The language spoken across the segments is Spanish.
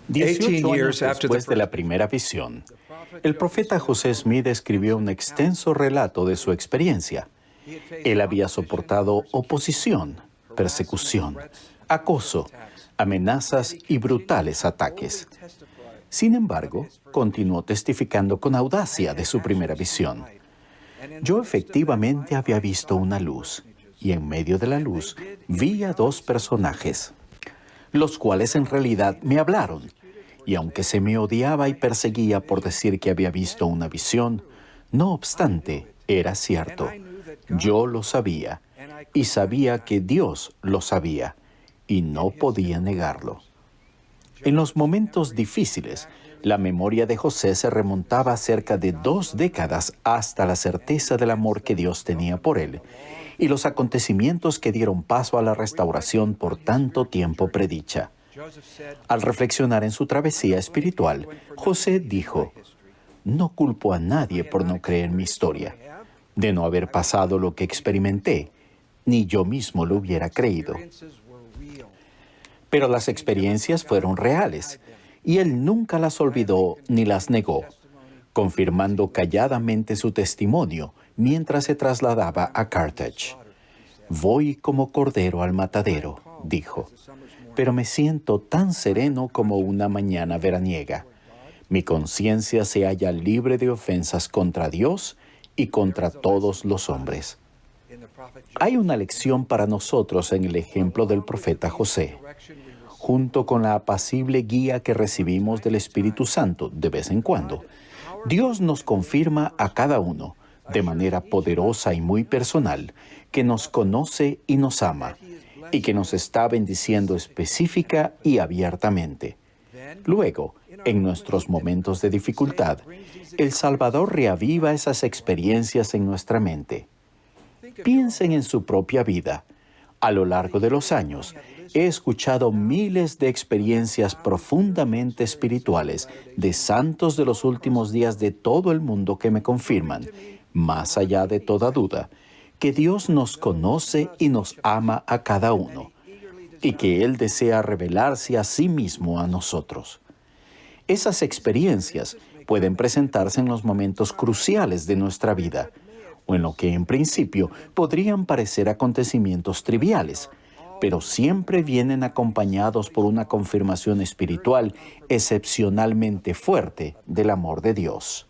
18 años después de la primera visión, el profeta José Smith escribió un extenso relato de su experiencia. Él había soportado oposición, persecución, acoso, amenazas y brutales ataques. Sin embargo, continuó testificando con audacia de su primera visión. Yo efectivamente había visto una luz, y en medio de la luz vi a dos personajes, los cuales en realidad me hablaron. Y aunque se me odiaba y perseguía por decir que había visto una visión, no obstante, era cierto. Yo lo sabía, y sabía que Dios lo sabía, y no podía negarlo. En los momentos difíciles, la memoria de José se remontaba a cerca de 2 décadas hasta la certeza del amor que Dios tenía por él y los acontecimientos que dieron paso a la restauración por tanto tiempo predicha. Al reflexionar en su travesía espiritual, José dijo: «No culpo a nadie por no creer mi historia, de no haber pasado lo que experimenté, ni yo mismo lo hubiera creído». Pero las experiencias fueron reales, y él nunca las olvidó ni las negó, confirmando calladamente su testimonio mientras se trasladaba a Carthage. «Voy como cordero al matadero», dijo, «pero me siento tan sereno como una mañana veraniega. Mi conciencia se halla libre de ofensas contra Dios y contra todos los hombres». Hay una lección para nosotros en el ejemplo del profeta José. Junto con la apacible guía que recibimos del Espíritu Santo de vez en cuando, Dios nos confirma a cada uno, de manera poderosa y muy personal, que nos conoce y nos ama, y que nos está bendiciendo específica y abiertamente. Luego, en nuestros momentos de dificultad, el Salvador reaviva esas experiencias en nuestra mente. Piensen en su propia vida. A lo largo de los años, he escuchado miles de experiencias profundamente espirituales de santos de los últimos días de todo el mundo que me confirman, más allá de toda duda, que Dios nos conoce y nos ama a cada uno, y que Él desea revelarse a sí mismo a nosotros. Esas experiencias pueden presentarse en los momentos cruciales de nuestra vida, o en lo que en principio podrían parecer acontecimientos triviales, pero siempre vienen acompañados por una confirmación espiritual excepcionalmente fuerte del amor de Dios.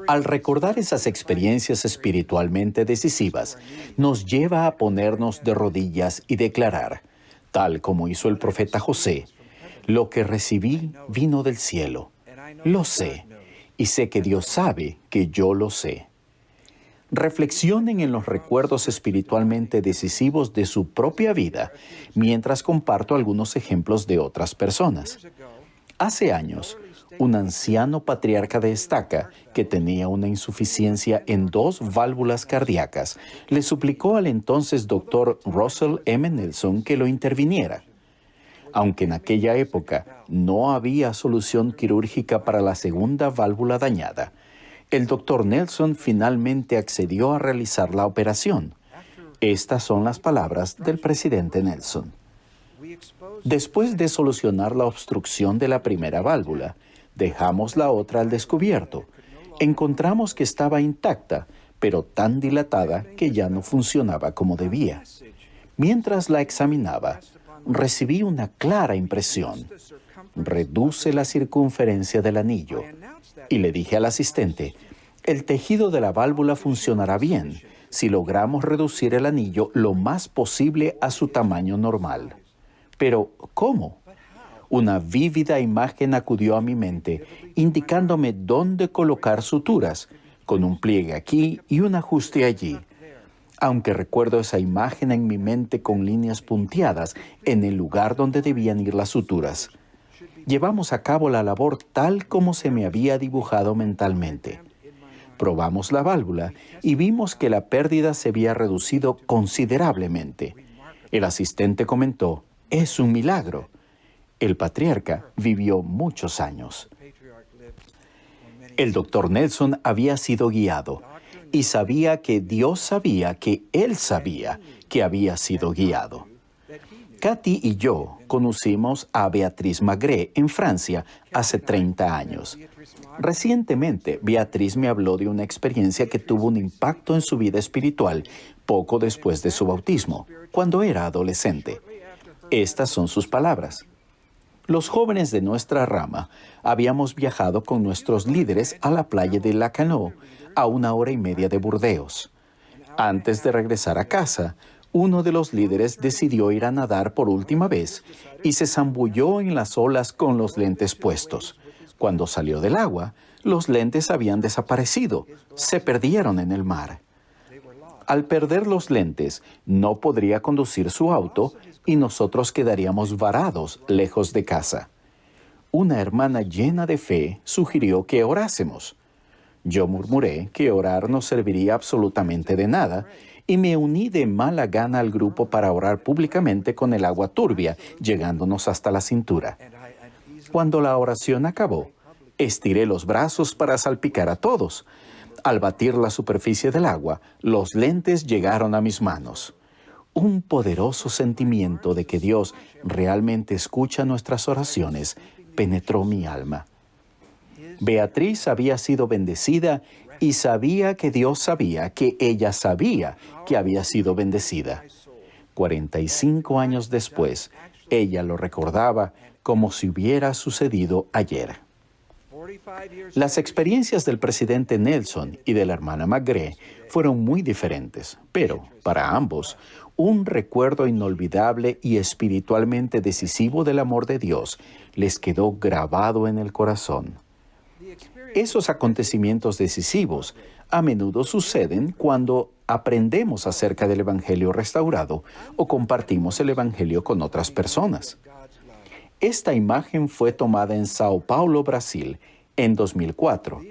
Al recordar esas experiencias espiritualmente decisivas, nos lleva a ponernos de rodillas y declarar, tal como hizo el profeta José: «Lo que recibí vino del cielo. Lo sé, y sé que Dios sabe que yo lo sé». Reflexionen en los recuerdos espiritualmente decisivos de su propia vida, mientras comparto algunos ejemplos de otras personas. Hace años, un anciano patriarca de Estaca, que tenía una insuficiencia en 2 válvulas cardíacas, le suplicó al entonces doctor Russell M. Nelson que lo interviniera. Aunque en aquella época no había solución quirúrgica para la segunda válvula dañada, el doctor Nelson finalmente accedió a realizar la operación. Estas son las palabras del presidente Nelson. «Después de solucionar la obstrucción de la primera válvula, dejamos la otra al descubierto. Encontramos que estaba intacta, pero tan dilatada que ya no funcionaba como debía. Mientras la examinaba, recibí una clara impresión. Reduce la circunferencia del anillo. Y le dije al asistente: «El tejido de la válvula funcionará bien si logramos reducir el anillo lo más posible a su tamaño normal». Pero, ¿cómo? Una vívida imagen acudió a mi mente, indicándome dónde colocar suturas, con un pliegue aquí y un ajuste allí. Aunque recuerdo esa imagen en mi mente con líneas punteadas en el lugar donde debían ir las suturas. Llevamos a cabo la labor tal como se me había dibujado mentalmente. Probamos la válvula y vimos que la pérdida se había reducido considerablemente. El asistente comentó: «Es un milagro». El patriarca vivió muchos años. El doctor Nelson había sido guiado y sabía que Dios sabía que él sabía que había sido guiado. Katy y yo conocimos a Beatriz Magré en Francia hace 30 años. Recientemente, Beatriz me habló de una experiencia que tuvo un impacto en su vida espiritual poco después de su bautismo, cuando era adolescente. Estas son sus palabras. Los jóvenes de nuestra rama habíamos viajado con nuestros líderes a la playa de Lacanau, a 1 hora y media de Burdeos. Antes de regresar a casa, uno de los líderes decidió ir a nadar por última vez y se zambulló en las olas con los lentes puestos. Cuando salió del agua, los lentes habían desaparecido, se perdieron en el mar. Al perder los lentes, no podría conducir su auto y nosotros quedaríamos varados lejos de casa. Una hermana llena de fe sugirió que orásemos. Yo murmuré que orar no serviría absolutamente de nada y me uní de mala gana al grupo para orar públicamente con el agua turbia, llegándonos hasta la cintura. Cuando la oración acabó, estiré los brazos para salpicar a todos. Al batir la superficie del agua, los lentes llegaron a mis manos. Un poderoso sentimiento de que Dios realmente escucha nuestras oraciones penetró mi alma. Beatriz había sido bendecida y sabía que Dios sabía que ella sabía que había sido bendecida. 45 años después, ella lo recordaba como si hubiera sucedido ayer. Las experiencias del presidente Nelson y de la hermana Magré fueron muy diferentes, pero, para ambos, un recuerdo inolvidable y espiritualmente decisivo del amor de Dios les quedó grabado en el corazón. Esos acontecimientos decisivos a menudo suceden cuando aprendemos acerca del Evangelio restaurado o compartimos el Evangelio con otras personas. Esta imagen fue tomada en Sao Paulo, Brasil, en 2004.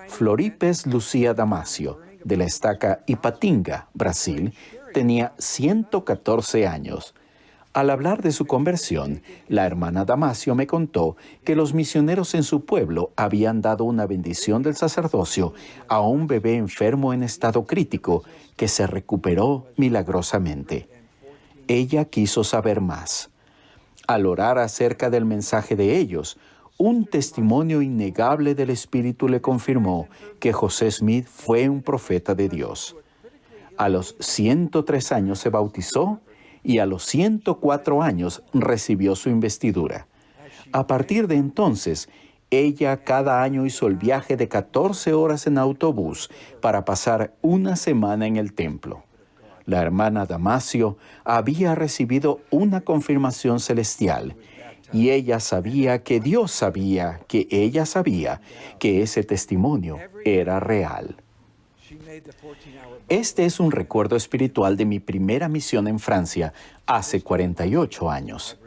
Floripes Lucía Damasio, de la estaca Ipatinga, Brasil, tenía 114 años. Al hablar de su conversión, la hermana Damasio me contó que los misioneros en su pueblo habían dado una bendición del sacerdocio a un bebé enfermo en estado crítico que se recuperó milagrosamente. Ella quiso saber más. Al orar acerca del mensaje de ellos, un testimonio innegable del Espíritu le confirmó que José Smith fue un profeta de Dios. A los 103 años se bautizó y a los 104 años recibió su investidura. A partir de entonces, ella cada año hizo el viaje de 14 horas en autobús para pasar una semana en el templo. La hermana Damasio había recibido una confirmación celestial y ella sabía que Dios sabía que ella sabía que ese testimonio era real. Este es un recuerdo espiritual de mi primera misión en Francia hace 48 años.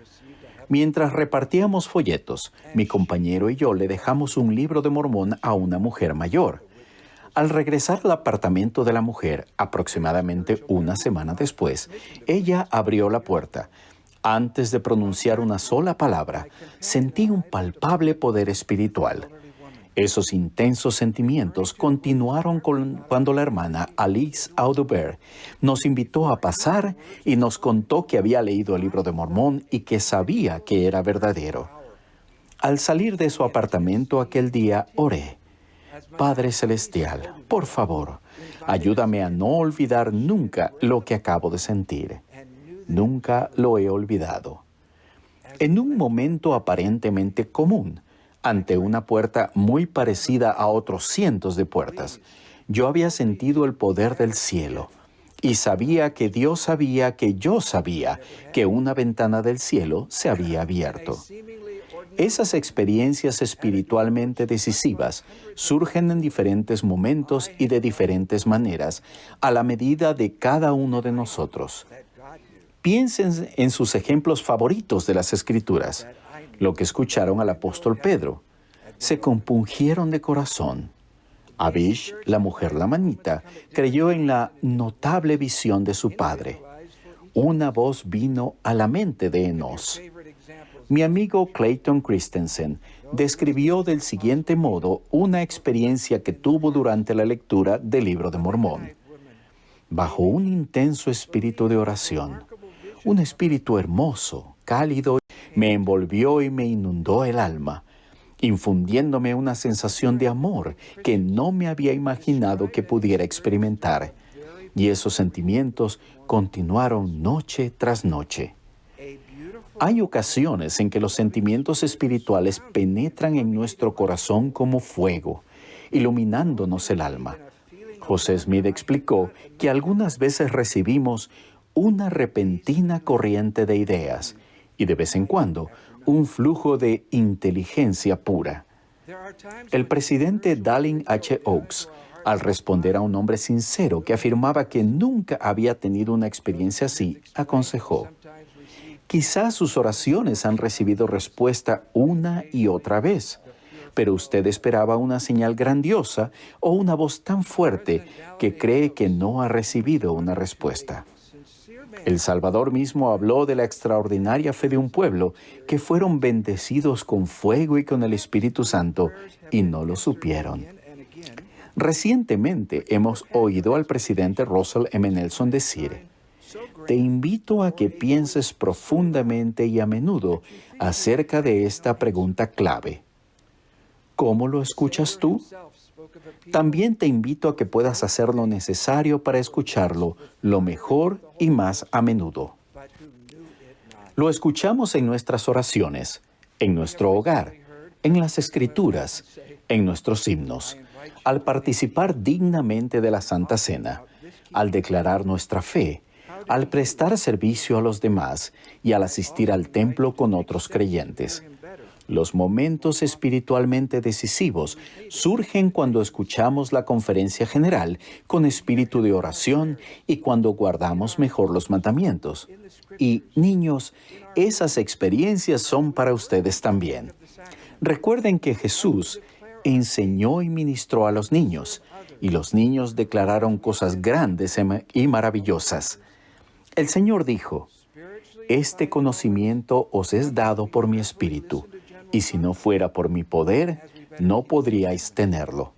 Mientras repartíamos folletos, mi compañero y yo le dejamos un libro de Mormón a una mujer mayor. Al regresar al apartamento de la mujer, aproximadamente una semana después, ella abrió la puerta. Antes de pronunciar una sola palabra, sentí un palpable poder espiritual. Esos intensos sentimientos continuaron cuando la hermana Alice Audubert nos invitó a pasar y nos contó que había leído el libro de Mormón y que sabía que era verdadero. Al salir de su apartamento aquel día, oré: Padre Celestial, por favor, ayúdame a no olvidar nunca lo que acabo de sentir. Nunca lo he olvidado. En un momento aparentemente común, ante una puerta muy parecida a otros cientos de puertas, yo había sentido el poder del cielo y sabía que Dios sabía que yo sabía que una ventana del cielo se había abierto. Esas experiencias espiritualmente decisivas surgen en diferentes momentos y de diferentes maneras a la medida de cada uno de nosotros. Piensen en sus ejemplos favoritos de las Escrituras, lo que escucharon al apóstol Pedro. Se compungieron de corazón. Abish, la mujer lamanita, creyó en la notable visión de su padre. Una voz vino a la mente de Enos. Mi amigo Clayton Christensen describió del siguiente modo una experiencia que tuvo durante la lectura del Libro de Mormón. Bajo un intenso espíritu de oración, Un espíritu hermoso, cálido, me envolvió y me inundó el alma, infundiéndome una sensación de amor que no me había imaginado que pudiera experimentar. Y esos sentimientos continuaron noche tras noche. Hay ocasiones en que los sentimientos espirituales penetran en nuestro corazón como fuego, iluminándonos el alma. José Smith explicó que algunas veces recibimos una repentina corriente de ideas y de vez en cuando un flujo de inteligencia pura. El presidente Dallin H. Oaks, al responder a un hombre sincero que afirmaba que nunca había tenido una experiencia así, aconsejó: quizás sus oraciones han recibido respuesta una y otra vez, pero usted esperaba una señal grandiosa o una voz tan fuerte que cree que no ha recibido una respuesta. El Salvador mismo habló de la extraordinaria fe de un pueblo que fueron bendecidos con fuego y con el Espíritu Santo y no lo supieron. Recientemente hemos oído al presidente Russell M. Nelson decir: te invito a que pienses profundamente y a menudo acerca de esta pregunta clave. ¿Cómo lo escuchas tú? También te invito a que puedas hacer lo necesario para escucharlo lo mejor y más a menudo. Lo escuchamos en nuestras oraciones, en nuestro hogar, en las Escrituras, en nuestros himnos, al participar dignamente de la Santa Cena, al declarar nuestra fe, al prestar servicio a los demás y al asistir al templo con otros creyentes. Los momentos espiritualmente decisivos surgen cuando escuchamos la conferencia general con espíritu de oración y cuando guardamos mejor los mandamientos. Y, niños, esas experiencias son para ustedes también. Recuerden que Jesús enseñó y ministró a los niños, y los niños declararon cosas grandes y maravillosas. El Señor dijo: este conocimiento os es dado por mi espíritu, y si no fuera por mi poder, no podríais tenerlo.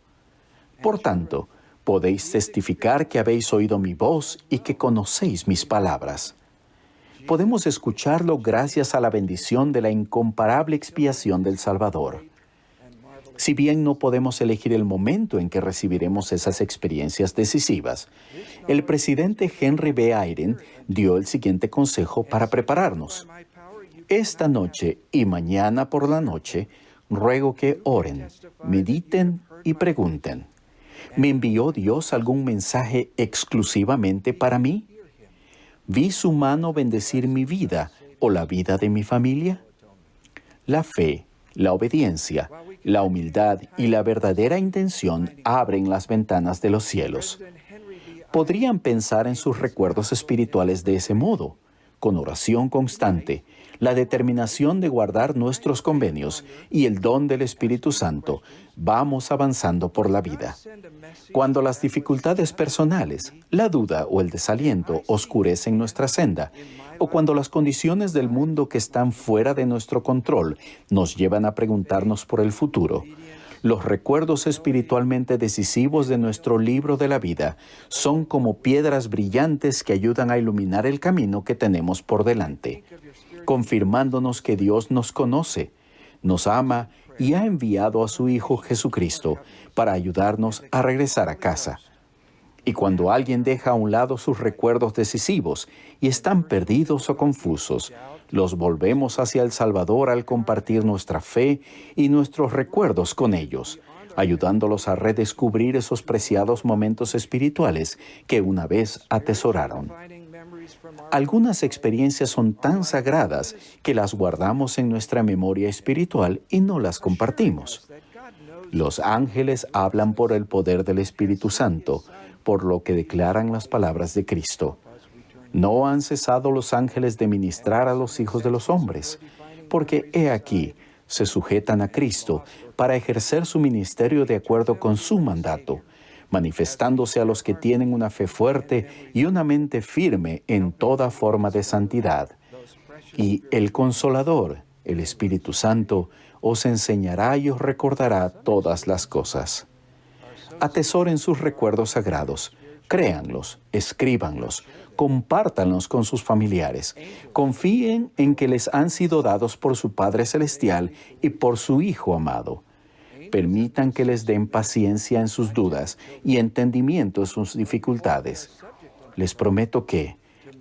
Por tanto, podéis testificar que habéis oído mi voz y que conocéis mis palabras. Podemos escucharlo gracias a la bendición de la incomparable expiación del Salvador. Si bien no podemos elegir el momento en que recibiremos esas experiencias decisivas, el presidente Henry B. Eyring dio el siguiente consejo para prepararnos. Esta noche y mañana por la noche, ruego que oren, mediten y pregunten: ¿me envió Dios algún mensaje exclusivamente para mí? ¿Vi su mano bendecir mi vida o la vida de mi familia? La fe, la obediencia, la humildad y la verdadera intención abren las ventanas de los cielos. Podrían pensar en sus recuerdos espirituales de ese modo, con oración constante, la determinación de guardar nuestros convenios y el don del Espíritu Santo, vamos avanzando por la vida. Cuando las dificultades personales, la duda o el desaliento oscurecen nuestra senda, o cuando las condiciones del mundo que están fuera de nuestro control nos llevan a preguntarnos por el futuro, los recuerdos espiritualmente decisivos de nuestro libro de la vida son como piedras brillantes que ayudan a iluminar el camino que tenemos por delante, confirmándonos que Dios nos conoce, nos ama y ha enviado a su Hijo Jesucristo para ayudarnos a regresar a casa. Y cuando alguien deja a un lado sus recuerdos decisivos y están perdidos o confusos, los volvemos hacia el Salvador al compartir nuestra fe y nuestros recuerdos con ellos, ayudándolos a redescubrir esos preciados momentos espirituales que una vez atesoraron. Algunas experiencias son tan sagradas que las guardamos en nuestra memoria espiritual y no las compartimos. Los ángeles hablan por el poder del Espíritu Santo, por lo que declaran las palabras de Cristo. No han cesado los ángeles de ministrar a los hijos de los hombres, porque he aquí, se sujetan a Cristo para ejercer su ministerio de acuerdo con su mandato, manifestándose a los que tienen una fe fuerte y una mente firme en toda forma de santidad. Y el Consolador, el Espíritu Santo, os enseñará y os recordará todas las cosas. Atesoren sus recuerdos sagrados, créanlos, escríbanlos, compártanlos con sus familiares. Confíen en que les han sido dados por su Padre Celestial y por su Hijo amado. Permitan que les den paciencia en sus dudas y entendimiento en sus dificultades. Les prometo que,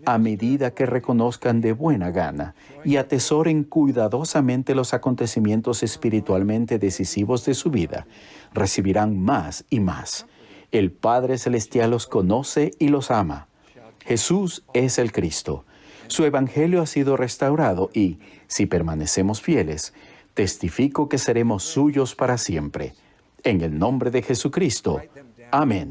a medida que reconozcan de buena gana y atesoren cuidadosamente los acontecimientos espiritualmente decisivos de su vida, recibirán más y más. El Padre Celestial los conoce y los ama. Jesús es el Cristo. Su Evangelio ha sido restaurado y, si permanecemos fieles, testifico que seremos suyos para siempre. En el nombre de Jesucristo. Amén.